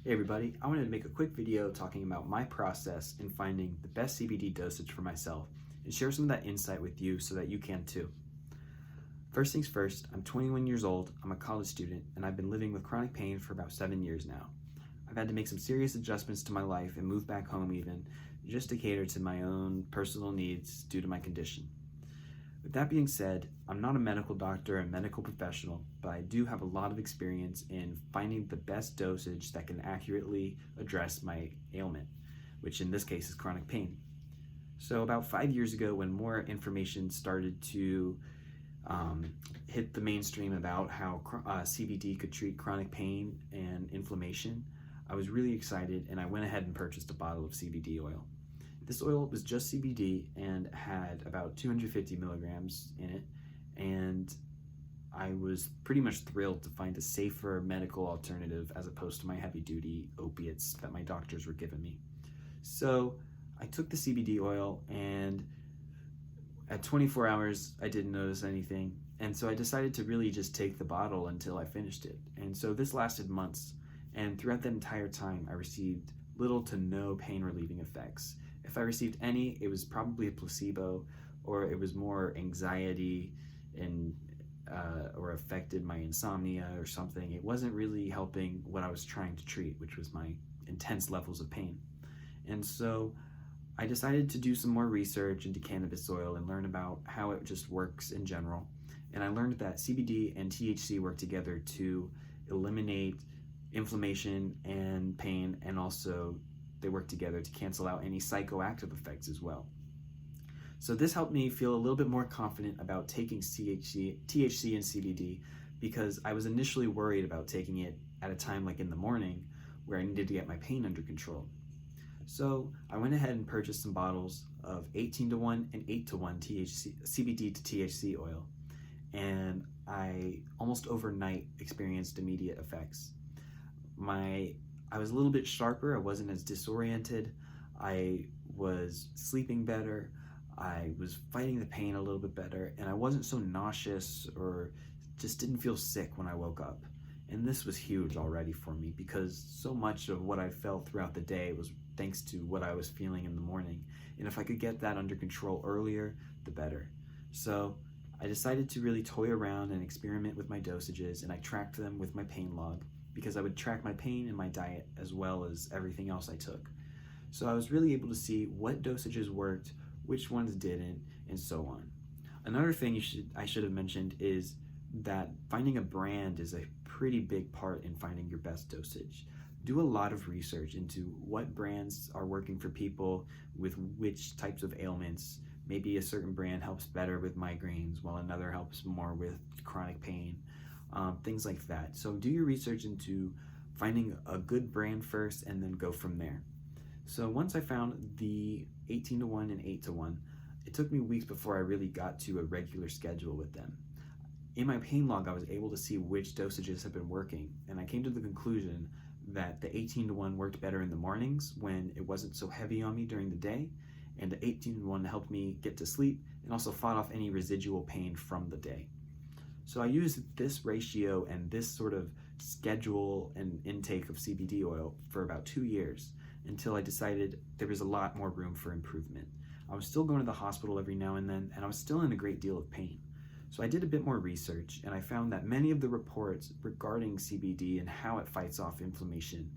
Hey everybody, I wanted to make a quick video talking about my process in finding the best CBD dosage for myself and share some of that insight with you so that you can too. First things first, I'm 21 years old, I'm a college student, and I've been living with chronic pain for about 7 years now. I've had to make some serious adjustments to my life and move back home even, just to cater to my own personal needs due to my condition. With that being said, I'm not a medical doctor or medical professional, but I do have a lot of experience in finding the best dosage that can accurately address my ailment, which in this case is chronic pain. So about 5 years ago, when more information started to hit the mainstream about how CBD could treat chronic pain and inflammation, I was really excited and I went ahead and purchased a bottle of CBD oil. This oil was just CBD and had about 250 milligrams in it, and I was pretty much thrilled to find a safer medical alternative as opposed to my heavy-duty opiates that my doctors were giving me. So I took the CBD oil, and at 24 hours I didn't notice anything, and so I decided to really just take the bottle until I finished it. And so this lasted months, and throughout that entire time I received little to no pain relieving effects. If I received any, it was probably a placebo, or it was more anxiety and or affected my insomnia or something. It wasn't really helping what I was trying to treat, which was my intense levels of pain. And so I decided to do some more research into cannabis oil and learn about how it just works in general. And I learned that CBD and THC work together to eliminate inflammation and pain, and also they work together to cancel out any psychoactive effects as well. So this helped me feel a little bit more confident about taking THC and CBD, because I was initially worried about taking it at a time like in the morning where I needed to get my pain under control. So I went ahead and purchased some bottles of 18-to-1 and 8-to-1 CBD to THC oil, and I almost overnight experienced immediate effects. I was a little bit sharper, I wasn't as disoriented, I was sleeping better, I was fighting the pain a little bit better, and I wasn't so nauseous or just didn't feel sick when I woke up. And this was huge already for me, because so much of what I felt throughout the day was thanks to what I was feeling in the morning. And if I could get that under control earlier, the better. So I decided to really toy around and experiment with my dosages, and I tracked them with my pain log, because I would track my pain and my diet as well as everything else I took. So I was really able to see what dosages worked, which ones didn't, and so on. Another thing I should have mentioned is that finding a brand is a pretty big part in finding your best dosage. Do a lot of research into what brands are working for people with which types of ailments. Maybe a certain brand helps better with migraines while another helps more with chronic pain. Things like that. So do your research into finding a good brand first and then go from there. So once I found the 18-to-1 and 8-to-1, it took me weeks before I really got to a regular schedule with them. In my pain log, I was able to see which dosages have been working, and I came to the conclusion that the 18-to-1 worked better in the mornings when it wasn't so heavy on me during the day, and the 18-to-1 helped me get to sleep and also fought off any residual pain from the day. So I used this ratio and this sort of schedule and intake of CBD oil for about 2 years, until I decided there was a lot more room for improvement. I was still going to the hospital every now and then, and I was still in a great deal of pain. So I did a bit more research, and I found that many of the reports regarding CBD and how it fights off inflammation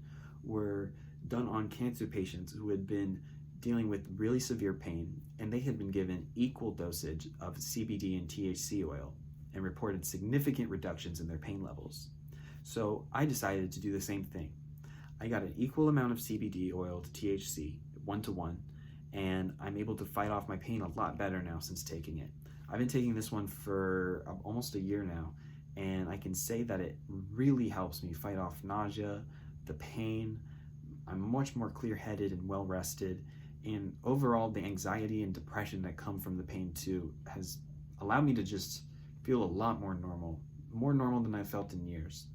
were done on cancer patients who had been dealing with really severe pain, and they had been given equal dosage of CBD and THC oil and reported significant reductions in their pain levels. So I decided to do the same thing. I got an equal amount of CBD oil to THC, 1-to-1, and I'm able to fight off my pain a lot better now since taking it. I've been taking this one for almost a year now, and I can say that it really helps me fight off nausea, the pain. I'm much more clear-headed and well-rested, and overall the anxiety and depression that come from the pain too has allowed me to just feel a lot more normal than I felt in years.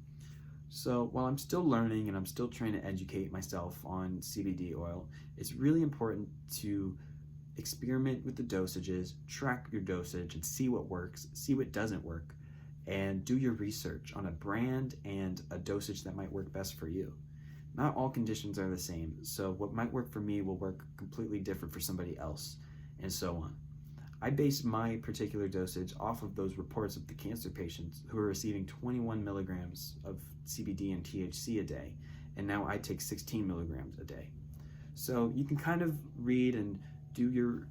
So while I'm still learning and I'm still trying to educate myself on CBD oil, it's really important to experiment with the dosages, track your dosage, and see what works, see what doesn't work, and do your research on a brand and a dosage that might work best for you. Not all conditions are the same, so what might work for me will work completely different for somebody else, and so on. I based my particular dosage off of those reports of the cancer patients who were receiving 21 milligrams of CBD and THC a day, and now I take 16 milligrams a day. So you can kind of read and do your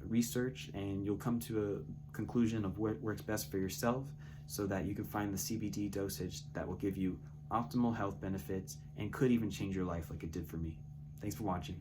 research, and you'll come to a conclusion of what works best for yourself so that you can find the CBD dosage that will give you optimal health benefits and could even change your life like it did for me. Thanks for watching.